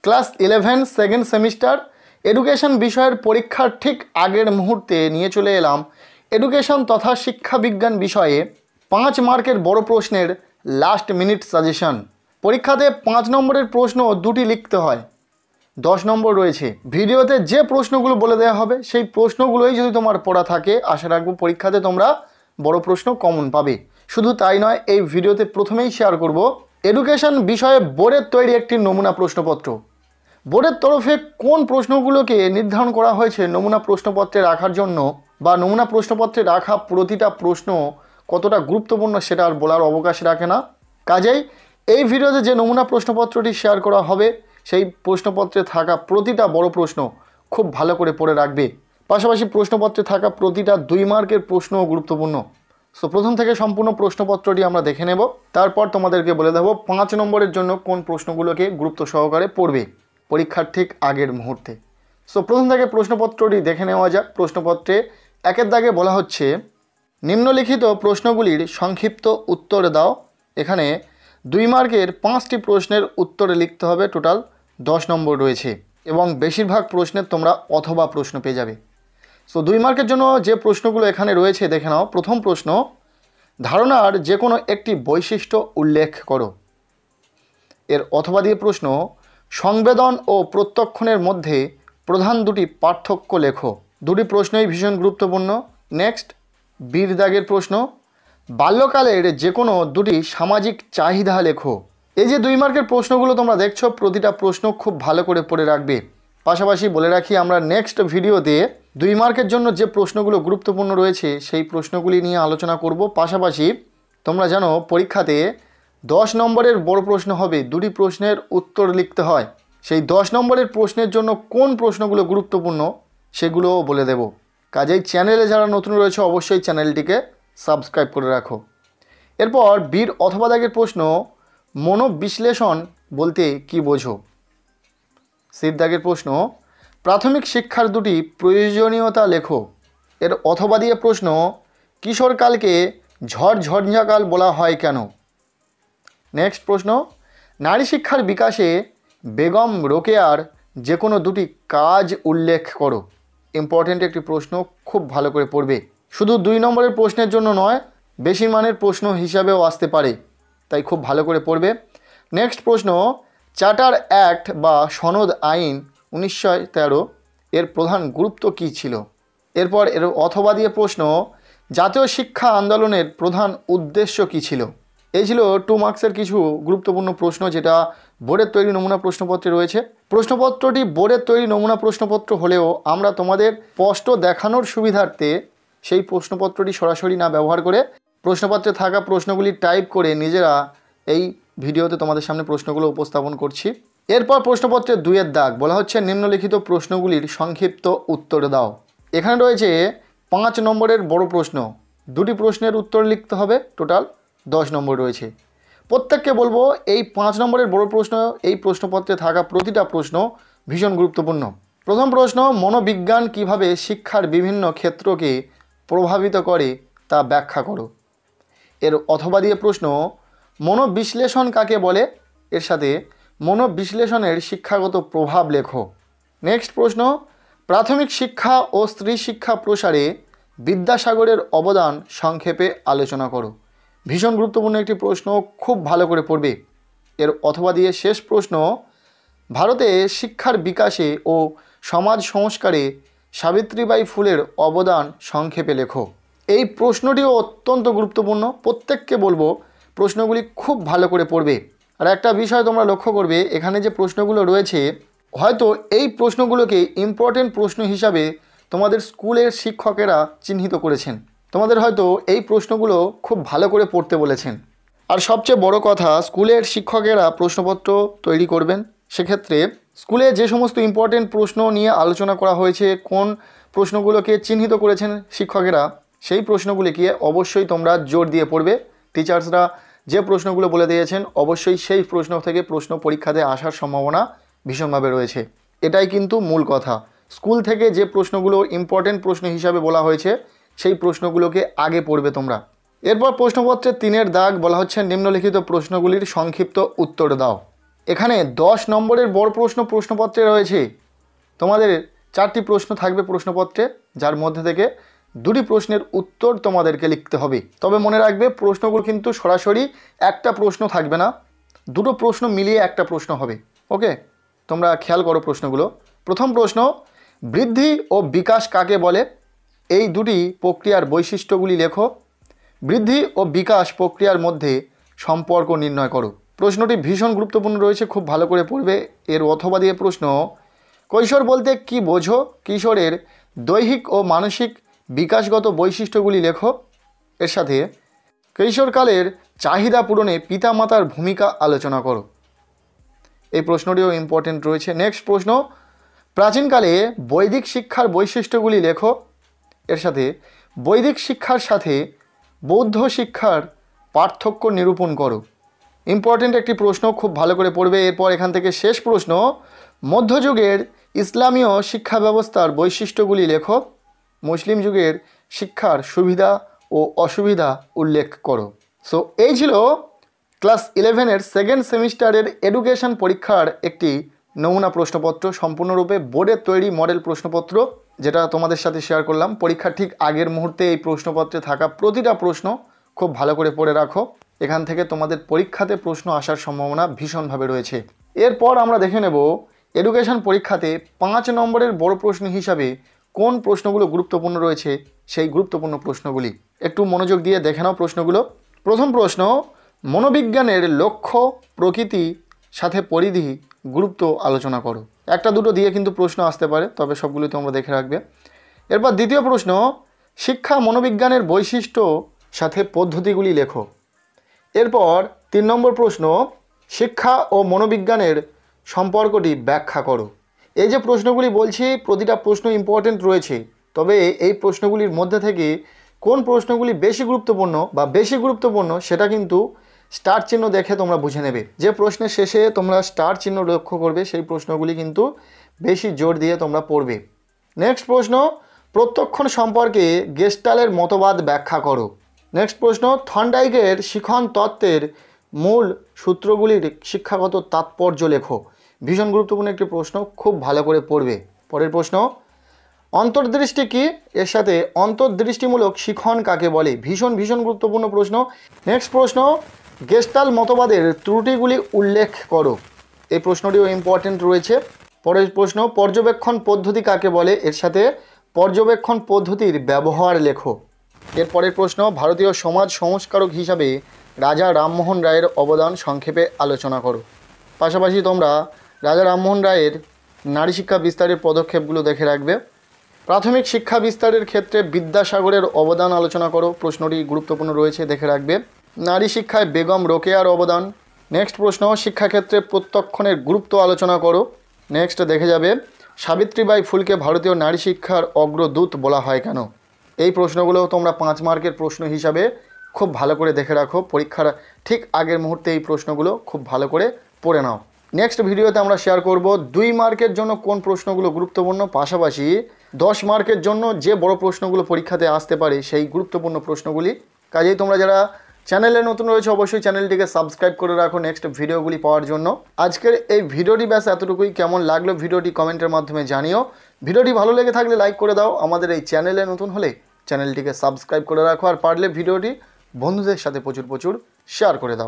Class 11 second semester education বিষয়ের পরীক্ষার ঠিক আগের মুহূর্তে নিয়ে চলে এলাম এডুকেশন তথা শিক্ষা বিজ্ঞান বিষয়ে 5 মার্কের বড় প্রশ্নের লাস্ট মিনিট সাজেশন। পরীক্ষাতে 5 নম্বরের প্রশ্ন দুটি লিখতে হয়, 10 নম্বর রয়েছে। ভিডিওতে যে প্রশ্নগুলো বলে দেওয়া হবে সেই প্রশ্নগুলোই যদি তোমার পড়া থাকে, আশা রাখবো পরীক্ষাতে তোমরা বড় প্রশ্ন কমন পাবে। শুধু তাই নয়, এই ভিডিওতে প্রথমেই শেয়ার করব এডুকেশন বিষয়ে বোর্ডের তৈরি একটি নমুনা প্রশ্নপত্র। বোর্ডের তরফে কোন প্রশ্নগুলোকে নির্ধারণ করা হয়েছে নমুনা প্রশ্নপত্রে রাখার জন্য, বা নমুনা প্রশ্নপত্রে রাখা প্রতিটা প্রশ্ন কতটা গুরুত্বপূর্ণ সেটা আর বলার অবকাশ রাখে না। কাজেই এই ভিডিওতে যে নমুনা প্রশ্নপত্রটি শেয়ার করা হবে সেই প্রশ্নপত্রে থাকা প্রতিটা বড় প্রশ্ন খুব ভালো করে পড়ে রাখবে। পাশাপাশি প্রশ্নপত্রে থাকা প্রতিটা 2 মার্কের প্রশ্নও গুরুত্বপূর্ণ। সো প্রথম থেকে সম্পূর্ণ প্রশ্নপত্রটি আমরা দেখে নেব, তারপর তোমাদেরকে বলে দেবো 5 নম্বরের জন্য কোন প্রশ্নগুলোকে গুরুত্ব সহকারে পড়বে পরীক্ষার ঠিক আগের মুহূর্তে। সো প্রথম থেকে প্রশ্নপত্রটি দেখে নেওয়া যাক। প্রশ্নপত্রে 1 দাগে বলা হচ্ছে, নিম্নলিখিত প্রশ্নগুলির সংক্ষিপ্ত উত্তর দাও। এখানে 2 মার্কের 5টি প্রশ্নের উত্তর লিখতে হবে। টোটাল 10 নম্বর রয়েছে এবং বেশিরভাগ প্রশ্নের তোমরা অথবা প্রশ্ন পেয়ে যাবে। সো 2 মার্কের জন্য যে প্রশ্নগুলো এখানে রয়েছে দেখে নাও। প্রথম প্রশ্ন, ধারণার যে কোনো একটি বৈশিষ্ট্য উল্লেখ করো। এর অথবা দিয়ে প্রশ্ন, সংবেদন ও প্রত্যক্ষণের মধ্যে প্রধান দুটি পার্থক্য লেখো। দুটি প্রশ্নই ভীষণ গুরুত্বপূর্ণ। নেক্সট, বীর দাগের প্রশ্ন, বাল্যকালের যে কোনো দুটি সামাজিক চাহিদা লেখো। এই যে 2 মার্কের প্রশ্নগুলো তোমরা দেখছো, প্রতিটা প্রশ্ন খুব ভালো করে পড়ে রাখবে। পাশাপাশি বলে রাখি, আমরা নেক্সট ভিডিওতে 2 মার্কের জন্য যে প্রশ্নগুলো গুরুত্বপূর্ণ রয়েছে সেই প্রশ্নগুলি নিয়ে আলোচনা করব। পাশাপাশি তোমরা জানো পরীক্ষাতে 10 নম্বরের বড় প্রশ্ন হবে, 2টি প্রশ্নের উত্তর লিখতে হয়। সেই 10 নম্বরের প্রশ্নের জন্য কোন প্রশ্নগুলো গুরুত্বপূর্ণ সেগুলোও বলে দেব। কাজেই চ্যানেলে যারা নতুন রয়েছে অবশ্যই চ্যানেলটিকে সাবস্ক্রাইব করে রাখো। এরপর বীর অথবা দাগের প্রশ্ন, মনোবিশ্লেষণ বলতে কি বোঝো। সির দাগের প্রশ্ন, প্রাথমিক শিক্ষার দুটি প্রয়োজনীয়তা লেখো। এর অথবা দিয়ে প্রশ্ন, কিশোরকালকে ঝড়ঝঞ্ঝাকাল বলা হয় কেন। নেক্সট প্রশ্ন, নারী শিক্ষার বিকাশে বেগম রোকেয়ার যে কোনো দুটি কাজ উল্লেখ করো। ইম্পর্টেন্ট একটি প্রশ্ন, খুব ভালো করে পড়বে। শুধু 2 নম্বরের প্রশ্নের জন্য নয়, বেশি মানের প্রশ্ন হিসাবেও আসতে পারে, তাই খুব ভালো করে পড়বে। নেক্সট প্রশ্ন, চার্টার অ্যাক্ট বা সনদ আইন 1913 এর প্রধান গুরুত্ব কী ছিল। এরপর এর অথবা দিয়ে প্রশ্ন, জাতীয় শিক্ষা আন্দোলনের প্রধান উদ্দেশ্য কী ছিল। এই ছিল 2 মার্কসের কিছু গুরুত্বপূর্ণ প্রশ্ন যেটা বোর্ডের তৈরি নমুনা প্রশ্নপত্রে রয়েছে। প্রশ্নপত্রটি বোর্ডের তৈরি নমুনা প্রশ্নপত্র হলেও আমরা তোমাদের স্পষ্ট দেখানোর সুবিধার্থে সেই প্রশ্নপত্রটি সরাসরি না ব্যবহার করে প্রশ্নপত্রে থাকা প্রশ্নগুলি টাইপ করে নিজেরা এই ভিডিওতে তোমাদের সামনে প্রশ্নগুলো উপস্থাপন করছি। এরপর প্রশ্নপত্রে 2 দাগ বলা হচ্ছে, নিম্নলিখিত প্রশ্নগুলির সংক্ষিপ্ত উত্তর দাও। এখানে রয়েছে 5 নম্বরের বড় প্রশ্ন, 2টি প্রশ্নের উত্তর লিখতে হবে। টোটাল 10 নম্বর রয়েছে। প্রত্যেককে বলবো এই 5 নম্বরের বড় প্রশ্ন, এই প্রশ্নপত্রে থাকা প্রতিটা প্রশ্ন ভীষণ গুরুত্বপূর্ণ। প্রথম প্রশ্ন, মনোবিজ্ঞান কিভাবে শিক্ষার বিভিন্ন ক্ষেত্রকে প্রভাবিত করে তা ব্যাখ্যা করো। এর অথবা দিয়ে প্রশ্ন, মনোবিশ্লেষণ কাকে বলে, এর সাথে মনোবিশ্লেষণের শিক্ষাগত প্রভাব লেখো। নেক্সট প্রশ্ন, প্রাথমিক শিক্ষা ও স্ত্রী শিক্ষা প্রসারে বিদ্যাসাগরের অবদান সংক্ষেপে আলোচনা করো। ভীষণ গুরুত্বপূর্ণ একটি প্রশ্ন, খুব ভালো করে পড়বে। এর অথবা দিয়ে শেষ প্রশ্ন, ভারতে শিক্ষার বিকাশে ও সমাজ সংস্কারে সাবিত্রীবাই ফুলের অবদান সংক্ষেপে লেখো। এই প্রশ্নটিও অত্যন্ত গুরুত্বপূর্ণ, প্রত্যেককে বলবো প্রশ্নগুলি খুব ভালো করে পড়বে। আর একটা বিষয় তোমরা লক্ষ্য করবে, এখানে যে প্রশ্নগুলো রয়েছে হয়তো এই প্রশ্নগুলোকে ইম্পর্টেন্ট প্রশ্ন হিসাবে তোমাদের স্কুলের শিক্ষকেরা চিহ্নিত করেছেন, তোমাদের হয়তো এই প্রশ্নগুলো খুব ভালো করে পড়তে বলেছেন। আর সবচেয়ে বড় কথা, স্কুলের শিক্ষকেরা প্রশ্নপত্র তৈরি করবেন, সেক্ষেত্রে স্কুলে যে সমস্ত ইম্পর্টেন্ট প্রশ্ন নিয়ে আলোচনা করা হয়েছে, কোন প্রশ্নগুলোকে চিহ্নিত করেছেন শিক্ষকেরা, সেই প্রশ্নগুলিকে অবশ্যই তোমরা জোর দিয়ে পড়বে। টিচার্সরা যে প্রশ্নগুলো বলে দিয়েছেন অবশ্যই সেই প্রশ্ন থেকে প্রশ্ন পরীক্ষাতে আসার সম্ভাবনা ভীষণভাবে রয়েছে। এটাই কিন্তু মূল কথা। স্কুল থেকে যে প্রশ্নগুলো ইম্পর্টেন্ট প্রশ্ন হিসাবে বলা হয়েছে সেই প্রশ্নগুলোকে আগে পড়বে তোমরা। এরপর প্রশ্নপত্রের 3 দাগ বলা হচ্ছে, নিম্নলিখিত প্রশ্নগুলির সংক্ষিপ্ত উত্তর দাও। এখানে 10 নম্বরের বড় প্রশ্ন প্রশ্নপত্রে রয়েছে। তোমাদের 4টি প্রশ্ন থাকবে প্রশ্নপত্রে, যার মধ্যে থেকে 2টি প্রশ্নের উত্তর তোমাদেরকে লিখতে হবে। তবে মনে রাখবে প্রশ্নগুলো কিন্তু সরাসরি একটা প্রশ্ন থাকবে না, 2টো প্রশ্ন মিলিয়ে একটা প্রশ্ন হবে। ওকে, তোমরা খেয়াল করো প্রশ্নগুলো। প্রথম প্রশ্ন, বৃদ্ধি ও বিকাশ কাকে বলে? এই দুটি প্রক্রিয়ার বৈশিষ্ট্যগুলি লেখো। বৃদ্ধি ও বিকাশ প্রক্রিয়ার মধ্যে সম্পর্ক নির্ণয় করো। প্রশ্নটি ভীষণ গুরুত্বপূর্ণ রয়েছে, খুব ভালো করে পড়বে। এর অথবা দিয়ে প্রশ্ন, কৈশোর বলতে কি বোঝো? কিশোরের দৈহিক ও মানসিক বিকাশগত বৈশিষ্ট্যগুলি লেখো। এর সাথে কৈশোরকালের চাহিদা পূরণে পিতামাতার ভূমিকা আলোচনা করো। এই প্রশ্নটিও ইম্পর্টেন্ট রয়েছে। নেক্সট প্রশ্ন, প্রাচীনকালে বৈদিক শিক্ষার বৈশিষ্ট্যগুলি লেখো। এর সাথে বৈদিক শিক্ষার সাথে বৌদ্ধ শিক্ষার পার্থক্য নিরূপণ করো। ইম্পর্টেন্ট একটি প্রশ্ন, খুব ভালো করে পড়বে। এরপর এখান থেকে শেষ প্রশ্ন, মধ্যযুগের ইসলামীয় শিক্ষা ব্যবস্থার বৈশিষ্ট্যগুলি লেখো। মুসলিম যুগের শিক্ষার সুবিধা ও অসুবিধা উল্লেখ করো। সো এই ছিল ক্লাস 11-এর সেকেন্ড সেমিস্টারের এডুকেশন পরীক্ষার একটি নমুনা প্রশ্নপত্র, সম্পূর্ণরূপে বোর্ডের তৈরি মডেল প্রশ্নপত্র, যেটা তোমাদের সাথে শেয়ার করলাম। পরীক্ষার ঠিক আগের মুহূর্তে এই প্রশ্নপত্রে থাকা প্রতিটা প্রশ্ন খুব ভালো করে পড়ে রাখো। এখান থেকে তোমাদের পরীক্ষাতে প্রশ্ন আসার সম্ভাবনা ভীষণভাবে রয়েছে। এরপর আমরা দেখে নেব এডুকেশন পরীক্ষাতে 5 নম্বরের বড় প্রশ্ন হিসাবে কোন প্রশ্নগুলো গুরুত্বপূর্ণ রয়েছে, সেই গুরুত্বপূর্ণ প্রশ্নগুলি একটু মনোযোগ দিয়ে দেখে নাও প্রশ্নগুলো। প্রথম প্রশ্ন, মনোবিজ্ঞানের লক্ষ্য, প্রকৃতি সাথে পরিধি, গুরুত্ব আলোচনা করো। একটা দুটো দিয়ে কিন্তু প্রশ্ন আসতে পারে, তবে সবগুলি তোমরা দেখে রাখবে। এরপর দ্বিতীয় প্রশ্ন, শিক্ষা মনোবিজ্ঞানের বৈশিষ্ট্য সাথে পদ্ধতিগুলি লেখো। এরপর 3 নম্বর প্রশ্ন, শিক্ষা ও মনোবিজ্ঞানের সম্পর্কটি ব্যাখ্যা করো। এই যে প্রশ্নগুলি বলছি, প্রতিটা প্রশ্ন ইম্পর্টেন্ট রয়েছে, তবে এই প্রশ্নগুলির মধ্যে থেকে কোন প্রশ্নগুলি বেশি গুরুত্বপূর্ণ সেটা কিন্তু স্টার চিহ্ন দেখে তোমরা বুঝে নেবে। যে প্রশ্নের শেষে তোমরা স্টার চিহ্ন লক্ষ্য করবে, সেই প্রশ্নগুলি কিন্তু বেশি জোর দিয়ে তোমরা পড়বে। নেক্সট প্রশ্ন, প্রত্যক্ষণ সম্পর্কে গেস্টালের মতবাদ ব্যাখ্যা করো। নেক্সট প্রশ্ন, থর্নডাইকের শিখন তত্ত্বের মূল সূত্রগুলির শিক্ষাগত তাৎপর্য লেখো। ভীষণ গুরুত্বপূর্ণ একটি প্রশ্ন, খুব ভালো করে পড়বে। পরের প্রশ্ন, অন্তর্দৃষ্টি কি? এর সাথে অন্তর্দৃষ্টিমূলক শিখন কাকে বলে? ভীষণ গুরুত্বপূর্ণ প্রশ্ন। নেক্সট প্রশ্ন, গেস্টাল মতবাদের ত্রুটিগুলি উল্লেখ করো। এই প্রশ্নটিও ইম্পর্টেন্ট রয়েছে। পরের প্রশ্ন, পর্যবেক্ষণ পদ্ধতি কাকে বলে? এর সাথে পর্যবেক্ষণ পদ্ধতির ব্যবহার লেখো। এরপরের প্রশ্ন, ভারতীয় সমাজ সংস্কারক হিসাবে রাজা রামমোহন রায়ের অবদান সংক্ষেপে আলোচনা করো। পাশাপাশি তোমরা রাজা রামমোহন রায়ের নারী শিক্ষা বিস্তারের পদক্ষেপগুলো দেখে রাখবে। প্রাথমিক শিক্ষা বিস্তারের ক্ষেত্রে বিদ্যাসাগরের অবদান আলোচনা করো। প্রশ্নটি গুরুত্বপূর্ণ রয়েছে, দেখে রাখবে। নারী শিক্ষায় বেগম রোকেয়ার অবদান। নেক্সট প্রশ্ন, শিক্ষাক্ষেত্রে প্রত্যক্ষণের গুরুত্ব আলোচনা করো। নেক্সট দেখে যাবে, সাবিত্রীবাই ফুলকে ভারতীয় নারী শিক্ষার অগ্রদূত বলা হয় কেন? এই প্রশ্নগুলো তোমরা 5 মার্কের প্রশ্ন হিসাবে খুব ভালো করে দেখে রাখো। পরীক্ষার ঠিক আগের মুহূর্তে এই প্রশ্নগুলো খুব ভালো করে পড়ে নাও। নেক্সট ভিডিওতে আমরা শেয়ার করব 2 মার্কের জন্য কোন প্রশ্নগুলো গুরুত্বপূর্ণ, পাশাপাশি 10 মার্কের জন্য যে বড় প্রশ্নগুলো পরীক্ষাতে আসতে পারে সেই গুরুত্বপূর্ণ প্রশ্নগুলি। কাজেই তোমরা যারা চ্যানেলে নতুন রয়েছে অবশ্যই চ্যানেলটিকে সাবস্ক্রাইব করে রাখো নেক্সট ভিডিওগুলি পাওয়ার জন্য। আজকের এই ভিডিওটি ব্যাস এতটুকুই। কেমন লাগলো ভিডিওটি কমেন্টের মাধ্যমে জানিও। ভিডিওটি ভালো লেগে থাকলে লাইক করে দাও। আমাদের এই চ্যানেলে নতুন হলে চ্যানেলটিকে সাবস্ক্রাইব করে রাখো, আর পারলে ভিডিওটি বন্ধুদের সাথে প্রচুর শেয়ার করে দাও।